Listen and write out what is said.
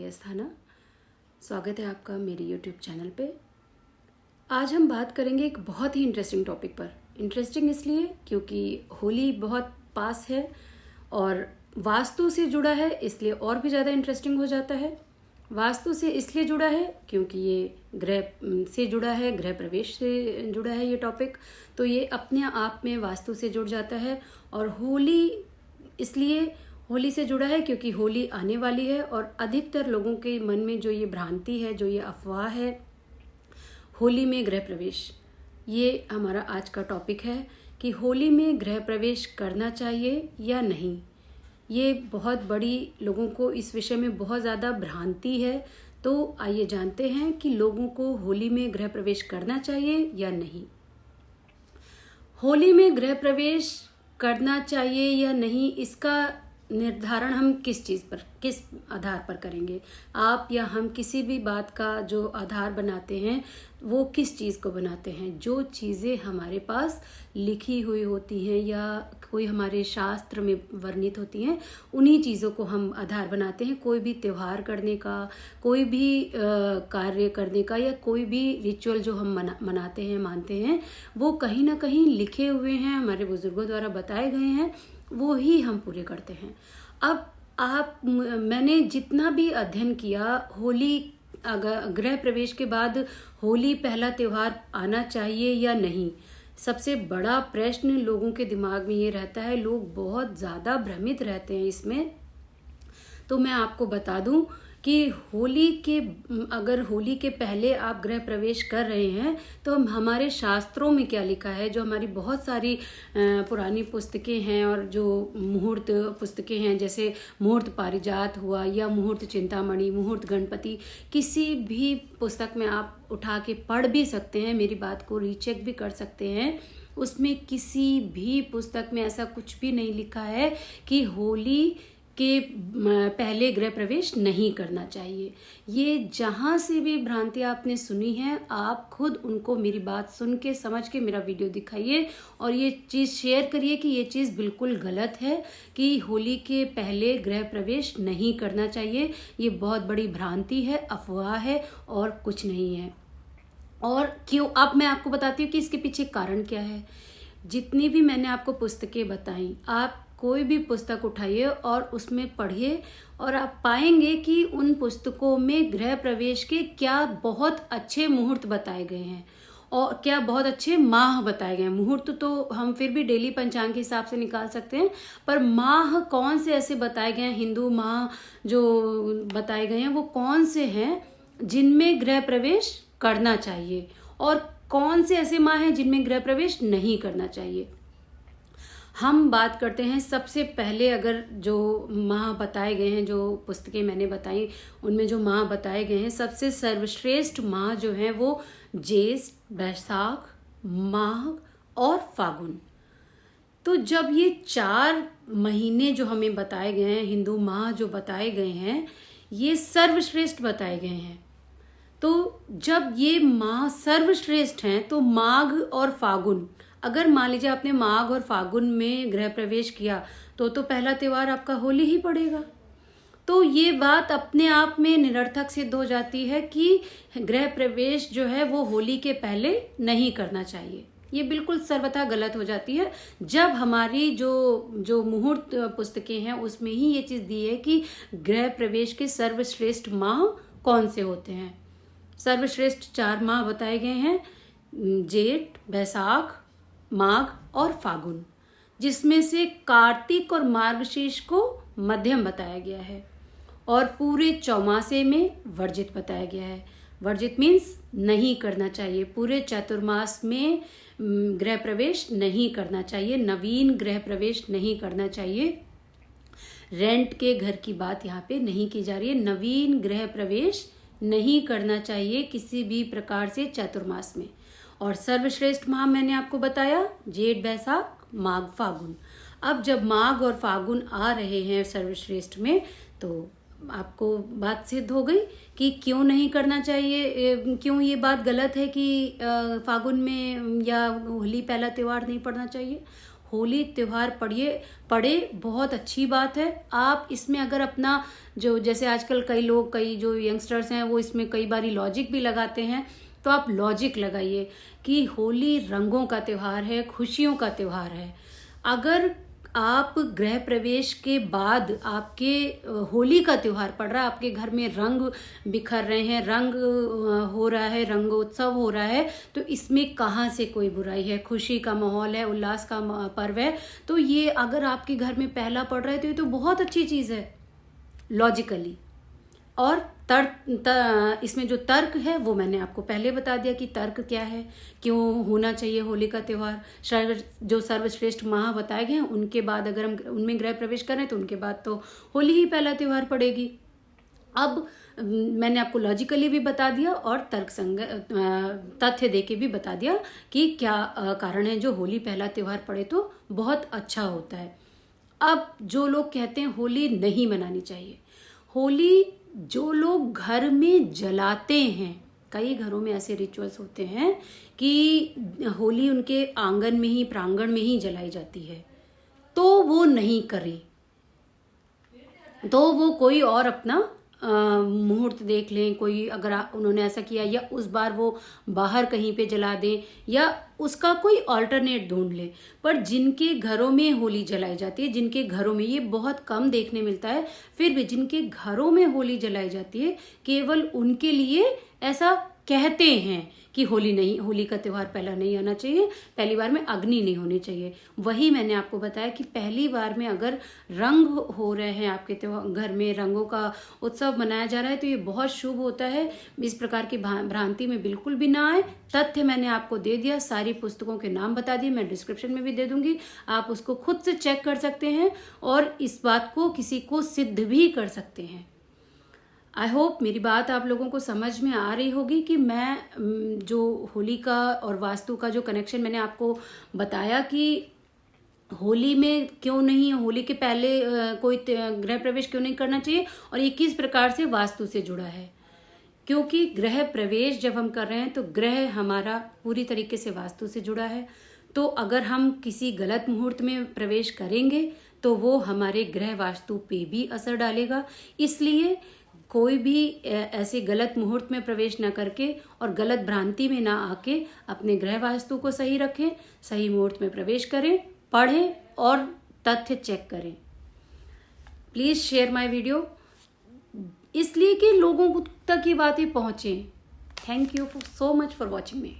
अस्थाना। स्वागत है आपका मेरे YouTube चैनल पे। आज हम बात करेंगे एक बहुत ही इंटरेस्टिंग टॉपिक पर। इंटरेस्टिंग इसलिए क्योंकि होली बहुत पास है और वास्तु से जुड़ा है, इसलिए और भी ज़्यादा इंटरेस्टिंग हो जाता है। वास्तु से इसलिए जुड़ा है क्योंकि ये ग्रह से जुड़ा है, गृह प्रवेश से जुड़ा है ये टॉपिक, तो ये अपने आप में वास्तु से जुड़ जाता है। और होली इसलिए होली से जुड़ा है क्योंकि होली आने वाली है और अधिकतर लोगों के मन में जो ये भ्रांति है, जो ये अफवाह है, होली में गृह प्रवेश, ये हमारा आज का टॉपिक है कि होली में गृह प्रवेश करना चाहिए या नहीं। ये बहुत बड़ी लोगों को इस विषय में बहुत ज़्यादा भ्रांति है। तो आइए जानते हैं कि लोगों को होली में गृह प्रवेश करना चाहिए या नहीं। होली में गृह प्रवेश करना चाहिए या नहीं, इसका निर्धारण हम किस आधार पर करेंगे। आप या हम किसी भी बात का जो आधार बनाते हैं वो किस चीज़ को बनाते हैं। जो चीज़ें हमारे पास लिखी हुई होती हैं या कोई हमारे शास्त्र में वर्णित होती हैं, उन्हीं चीज़ों को हम आधार बनाते हैं। कोई भी त्यौहार करने का, कोई भी कार्य करने का या कोई भी रिचुअल जो हम मनाते हैं, मानते हैं, वो कहीं ना कहीं लिखे हुए हैं, हमारे बुजुर्गों द्वारा बताए गए हैं, वो ही हम पूरे करते हैं। अब मैंने जितना भी अध्ययन किया, होली गृह प्रवेश के बाद होली पहला त्योहार आना चाहिए या नहीं, सबसे बड़ा प्रश्न लोगों के दिमाग में ये रहता है। लोग बहुत ज़्यादा भ्रमित रहते हैं इसमें। तो मैं आपको बता दूं कि अगर होली के पहले आप गृह प्रवेश कर रहे हैं तो हमारे शास्त्रों में क्या लिखा है, जो हमारी बहुत सारी पुरानी पुस्तकें हैं और जो मुहूर्त पुस्तकें हैं, जैसे मुहूर्त पारिजात हुआ या मुहूर्त चिंतामणि, मुहूर्त गणपति, किसी भी पुस्तक में आप उठा के पढ़ भी सकते हैं, मेरी बात को रीचेक भी कर सकते हैं। उसमें किसी भी पुस्तक में ऐसा कुछ भी नहीं लिखा है कि होली के पहले गृह प्रवेश नहीं करना चाहिए। ये जहाँ से भी भ्रांति आपने सुनी है, आप खुद उनको मेरी बात सुन के, समझ के मेरा वीडियो दिखाइए और ये चीज़ शेयर करिए कि ये चीज़ बिल्कुल गलत है कि होली के पहले गृह प्रवेश नहीं करना चाहिए। ये बहुत बड़ी भ्रांति है, अफवाह है और कुछ नहीं है। और क्यों, अब मैं आपको बताती हूँ कि इसके पीछे कारण क्या है। जितनी भी मैंने आपको पुस्तकें बताई, आप कोई भी पुस्तक उठाइए और उसमें पढ़िए और आप पाएंगे कि उन पुस्तकों में गृह प्रवेश के क्या बहुत अच्छे मुहूर्त बताए गए हैं और क्या बहुत अच्छे माह बताए गए हैं। मुहूर्त तो हम फिर भी डेली पंचांग के हिसाब से निकाल सकते हैं, पर माह कौन से ऐसे बताए गए हैं, हिंदू माह जो बताए गए हैं वो कौन से हैं जिनमें गृह प्रवेश करना चाहिए और कौन से ऐसे माह हैं जिनमें गृह प्रवेश नहीं करना चाहिए। हम बात करते हैं सबसे पहले, अगर जो माह बताए गए हैं, जो पुस्तकें मैंने बताई उनमें जो माह बताए गए हैं, सबसे सर्वश्रेष्ठ माह जो हैं वो ज्येष्ठ, बैसाख, माघ और फागुन। तो जब ये 4 महीने जो हमें बताए गए हैं, हिंदू माह जो बताए गए हैं, ये सर्वश्रेष्ठ बताए गए हैं। तो जब ये माह सर्वश्रेष्ठ हैं तो माघ और फागुन, अगर मान लीजिए आपने माघ और फागुन में गृह प्रवेश किया तो पहला त्योहार आपका होली ही पड़ेगा। तो ये बात अपने आप में निरर्थक सिद्ध हो जाती है कि गृह प्रवेश जो है वो होली के पहले नहीं करना चाहिए। ये बिल्कुल सर्वथा गलत हो जाती है जब हमारी जो मुहूर्त पुस्तकें हैं उसमें ही ये चीज़ दी है कि गृह प्रवेश के सर्वश्रेष्ठ माह कौन से होते हैं। सर्वश्रेष्ठ 4 माह बताए गए हैं, जेठ, बैसाख, माघ और फागुन, जिसमें से कार्तिक और मार्गशीर्ष को मध्यम बताया गया है और पूरे चौमासे में वर्जित बताया गया है। वर्जित मीन्स नहीं करना चाहिए। पूरे चातुर्मास में गृह प्रवेश नहीं करना चाहिए, नवीन गृह प्रवेश नहीं करना चाहिए। रेंट के घर की बात यहाँ पे नहीं की जा रही है। नवीन गृह प्रवेश नहीं करना चाहिए किसी भी प्रकार से चातुर्मास में। और सर्वश्रेष्ठ माह मैंने आपको बताया, जेठ, बैसाख, माघ, फागुन। अब जब माघ और फागुन आ रहे हैं सर्वश्रेष्ठ में, तो आपको बात सिद्ध हो गई कि क्यों नहीं करना चाहिए, क्यों ये बात गलत है कि फागुन में या होली पहला त्योहार नहीं पड़ना चाहिए। होली त्यौहार पढ़े बहुत अच्छी बात है। आप इसमें अगर अपना जो जैसे आजकल कई जो यंगस्टर्स हैं वो इसमें कई बारी लॉजिक भी लगाते हैं, तो आप लॉजिक लगाइए कि होली रंगों का त्यौहार है, खुशियों का त्यौहार है। अगर आप गृह प्रवेश के बाद आपके होली का त्यौहार पड़ रहा है, आपके घर में रंग बिखर रहे हैं, रंग हो रहा है, रंगोत्सव हो रहा है, तो इसमें कहाँ से कोई बुराई है? खुशी का माहौल है, उल्लास का पर्व है, तो ये अगर आपके घर में पहला पड़ रहा है तो ये तो बहुत अच्छी चीज़ है लॉजिकली। और इसमें जो तर्क है वो मैंने आपको पहले बता दिया कि तर्क क्या है, क्यों होना चाहिए होली का त्यौहार। जो सर्वश्रेष्ठ माह बताए गए हैं उनके बाद अगर हम उनमें गृह प्रवेश करें तो उनके बाद तो होली ही पहला त्यौहार पड़ेगी। अब मैंने आपको लॉजिकली भी बता दिया और तथ्य देके भी बता दिया कि क्या कारण है जो होली पहला त्यौहार पड़े तो बहुत अच्छा होता है। अब जो लोग कहते हैं होली नहीं मनानी चाहिए, होली जो लोग घर में जलाते हैं, कई घरों में ऐसे रिचुअल्स होते हैं कि होली उनके आंगन में ही, प्रांगण में ही जलाई जाती है, तो वो नहीं करें, तो वो कोई और अपना मुहूर्त देख लें। कोई अगर उन्होंने ऐसा किया या उस बार वो बाहर कहीं पे जला दें या उसका कोई ऑल्टरनेट ढूंढ लें। पर जिनके घरों में होली जलाई जाती है, जिनके घरों में, ये बहुत कम देखने मिलता है, फिर भी जिनके घरों में होली जलाई जाती है केवल उनके लिए ऐसा कहते हैं कि होली का त्यौहार पहला नहीं आना चाहिए, पहली बार में अग्नि नहीं होनी चाहिए। वही मैंने आपको बताया कि पहली बार में अगर रंग हो रहे हैं, आपके घर में रंगों का उत्सव मनाया जा रहा है, तो ये बहुत शुभ होता है। इस प्रकार की भ्रांति में बिल्कुल भी ना आए। तथ्य मैंने आपको दे दिया, सारी पुस्तकों के नाम बता दिए, मैं डिस्क्रिप्शन में भी दे दूंगी, आप उसको खुद से चेक कर सकते हैं और इस बात को किसी को सिद्ध भी कर सकते हैं। आई होप मेरी बात आप लोगों को समझ में आ रही होगी कि मैं जो होली का और वास्तु का जो कनेक्शन मैंने आपको बताया कि होली में क्यों नहीं, होली के पहले कोई गृह प्रवेश क्यों नहीं करना चाहिए और ये किस प्रकार से वास्तु से जुड़ा है। क्योंकि गृह प्रवेश जब हम कर रहे हैं तो ग्रह हमारा पूरी तरीके से वास्तु से जुड़ा है, तो अगर हम किसी गलत मुहूर्त में प्रवेश करेंगे तो वो हमारे गृह वास्तु पे भी असर डालेगा। इसलिए कोई भी ऐसे गलत मुहूर्त में प्रवेश न करके और गलत भ्रांति में ना आके अपने गृह वास्तु को सही रखें, सही मुहूर्त में प्रवेश करें, पढ़ें और तथ्य चेक करें। प्लीज शेयर माय वीडियो, इसलिए कि लोगों तक ये बातें पहुंचे। Thank you so much for watching me.